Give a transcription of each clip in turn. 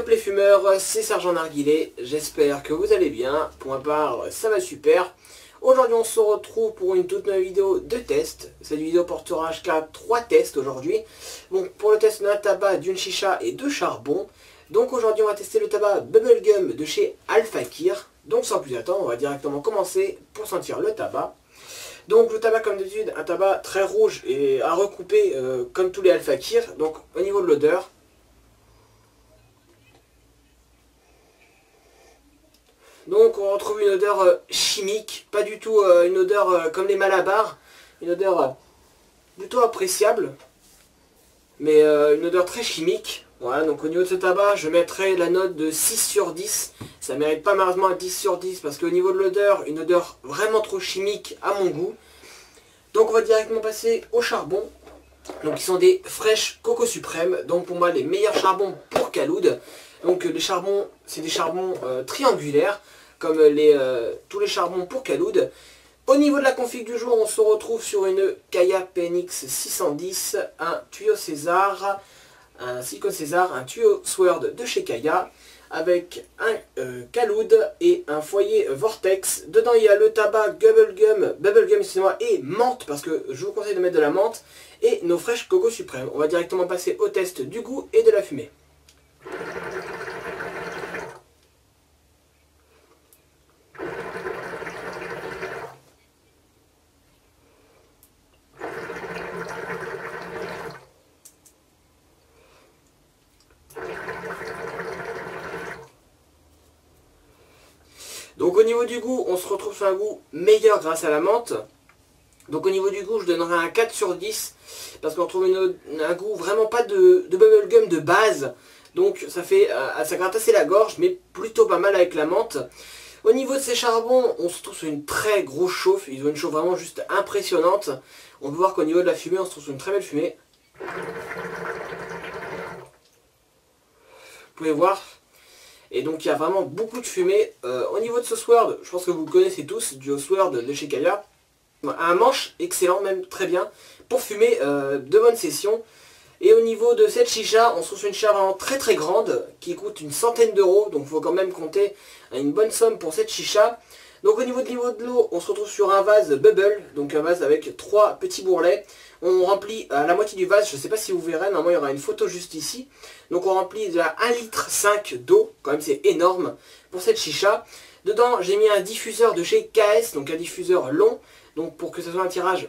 up les fumeurs, c'est Sergent Narguilé, j'espère que vous allez bien, pour ma part ça va super. Aujourd'hui on se retrouve pour une toute nouvelle vidéo de test. Cette vidéo portera jusqu'à 3 tests aujourd'hui. Bon, pour le test d'un tabac, d'une chicha et de charbon. Donc aujourd'hui on va tester le tabac Bubblegum de chez Al Fakir. Donc sans plus attendre, on va directement commencer pour sentir le tabac. Donc le tabac comme d'habitude, un tabac très rouge et à recouper comme tous les Al Fakir. Donc au niveau de l'odeur, donc on retrouve une odeur chimique, pas du tout une odeur comme les Malabar, une odeur plutôt appréciable, mais une odeur très chimique. Voilà, donc au niveau de ce tabac, je mettrai la note de 6 sur 10. Ça mérite pas malheureusement un 10 sur 10 parce qu'au niveau de l'odeur, une odeur vraiment trop chimique à mon goût. Donc on va directement passer au charbon. Donc ils sont des Fresh Coco Suprême, donc pour moi les meilleurs charbons pour Khaloud. Donc les charbons, c'est des charbons triangulaires, comme tous les charbons pour Khaloud. Au niveau de la config du jour, on se retrouve sur une Kaya PNX 610, un tuyau César, un silicone César, un tuyau Sword de chez Kaya, avec un Khaloud et un foyer Vortex. Dedans il y a le tabac Bubblegum excusez-moi, et menthe, parce que je vous conseille de mettre de la menthe, et nos Fresh Coco Suprême. On va directement passer au test du goût et de la fumée. Donc au niveau du goût, on se retrouve sur un goût meilleur grâce à la menthe. Donc au niveau du goût, je donnerai un 4 sur 10. Parce qu'on retrouve un goût vraiment pas de bubblegum de base. Donc ça gratte assez la gorge, mais plutôt pas mal avec la menthe. Au niveau de ces charbons, on se trouve sur une très grosse chauffe. Ils ont une chauffe vraiment juste impressionnante. On peut voir qu'au niveau de la fumée, on se trouve sur une très belle fumée. Vous pouvez voir. Et donc il y a vraiment beaucoup de fumée. Au niveau de ce Sword, je pense que vous le connaissez tous, du Sword de chez Kaya. Un manche excellent, même très bien, pour fumer de bonnes sessions. Et au niveau de cette chicha, on se trouve sur une chicha vraiment très très grande, qui coûte une centaine d'euros. Donc il faut quand même compter une bonne somme pour cette chicha. Donc au niveau de l'eau, on se retrouve sur un vase bubble, donc un vase avec 3 petits bourrelets. On remplit à la moitié du vase, je ne sais pas si vous verrez, normalement il y aura une photo juste ici. Donc on remplit de 1,5 litre d'eau, quand même c'est énorme pour cette chicha. Dedans j'ai mis un diffuseur de chez KS, donc un diffuseur long, donc pour que ce soit un tirage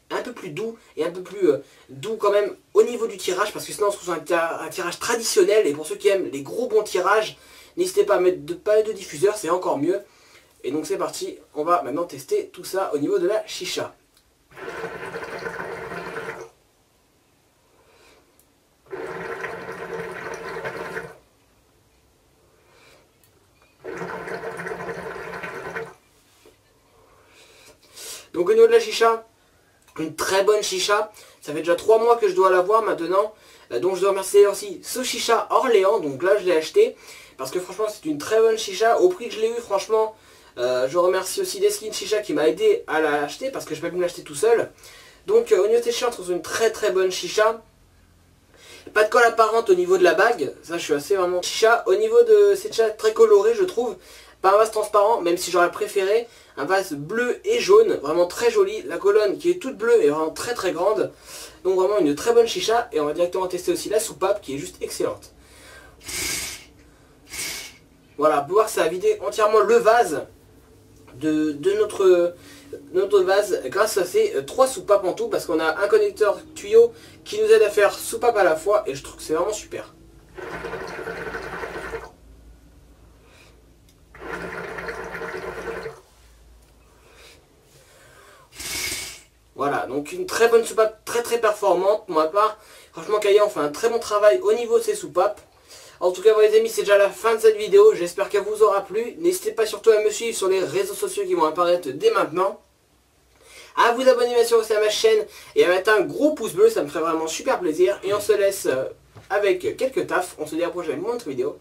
un peu plus doux et un peu plus doux quand même au niveau du tirage, parce que sinon on se trouve sur un tirage traditionnel. Et pour ceux qui aiment les gros bons tirages, n'hésitez pas à mettre pas de diffuseur, c'est encore mieux. Et donc c'est parti, on va maintenant tester tout ça au niveau de la chicha. Donc au niveau de la chicha, une très bonne chicha. Ça fait déjà 3 mois que je dois l'avoir maintenant. Donc je dois remercier aussi ce chicha Orléans. Donc là je l'ai acheté parce que franchement c'est une très bonne chicha. Au prix que je l'ai eu, franchement, je remercie aussi Deskin Chicha qui m'a aidé à l'acheter parce que je ne peux pas me l'acheter tout seul. Donc au niveau de cette chicha, on trouve une très très bonne chicha. Pas de colle apparente au niveau de la bague. Ça je suis assez vraiment chicha. Au niveau de cette chicha très colorée, je trouve. Pas un vase transparent, même si j'aurais préféré un vase bleu et jaune, vraiment très joli. La colonne qui est toute bleue est vraiment très très grande. Donc vraiment une très bonne chicha. Et on va directement tester aussi la soupape qui est juste excellente. Voilà, pour voir ça a vidé entièrement le vase de notre vase grâce à ces 3 soupapes en tout. Parce qu'on a un connecteur tuyau qui nous aide à faire soupape à la fois. Et je trouve que c'est vraiment super. Voilà, donc une très bonne soupape, très très performante pour ma part. Franchement Kaya, on fait un très bon travail au niveau de ces soupapes. En tout cas, voilà, les amis, c'est déjà la fin de cette vidéo. J'espère qu'elle vous aura plu. N'hésitez pas surtout à me suivre sur les réseaux sociaux qui vont apparaître dès maintenant. À vous abonner bien sûr aussi à ma chaîne et à mettre un gros pouce bleu, ça me ferait vraiment super plaisir. Et on se laisse avec quelques tafs. On se dit à la prochaine pour une autre vidéo.